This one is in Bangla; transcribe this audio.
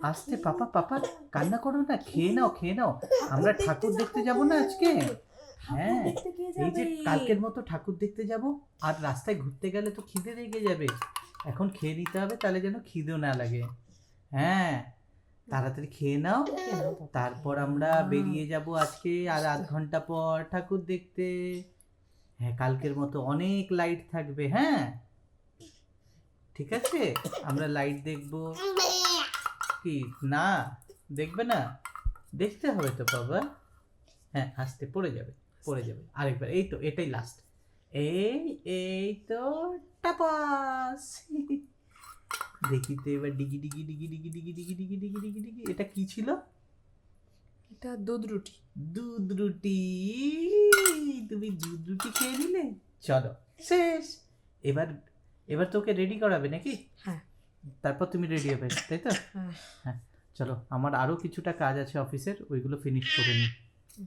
আস্তে পাপা পাপা কান্না করো না, খেয়ে নাও খেয়ে নাও। আমরা ঠাকুর দেখতে যাব না আজকে? হ্যাঁ, এই যে কালকের মতো ঠাকুর দেখতে যাব, আর রাস্তায় ঘুরতে গেলে তো খিদে লেগে যাবে। এখন খেয়ে নিতে হবে, তাহলে যেন খিদেও না লাগে। হ্যাঁ, তাড়াতাড়ি খেয়ে নাও, তারপর আমরা বেরিয়ে যাব আজকে আর আধ ঘন্টা পর ঠাকুর দেখতে। হ্যাঁ, কালকের মতো অনেক লাইট থাকবে। হ্যাঁ, ঠিক আছে, আমরা লাইট দেখবো। কি না দেখবে না? দেখতে হবে তো বাবা। হ্যাঁ, আস্তে পড়ে যাবে, পড়ে যাবে। আরেকবার, এই তো এটাই লাস্ট। এই এই তো টাপাস। দেখি তো এবার ডিগি ডিগি ডিগি ডিগি ডিগি ডিগি ডিগি ডিগি ডিগি ডিগি, এটা কি ছিল? এটা দুধ রুটি। দুধ রুটি। তুমি দুধ রুটি খেয়ে নিলে? চলো শেষ। এবার এবার তোকে রেডি করাবে নাকি? হ্যাঁ। তারপর তুমি রেডি হবে, তাই তো? হ্যাঁ। হ্যাঁ, চলো, আমার আরো কিছুটা কাজ আছে অফিসের, ওইগুলো ফিনিশ করে নিই।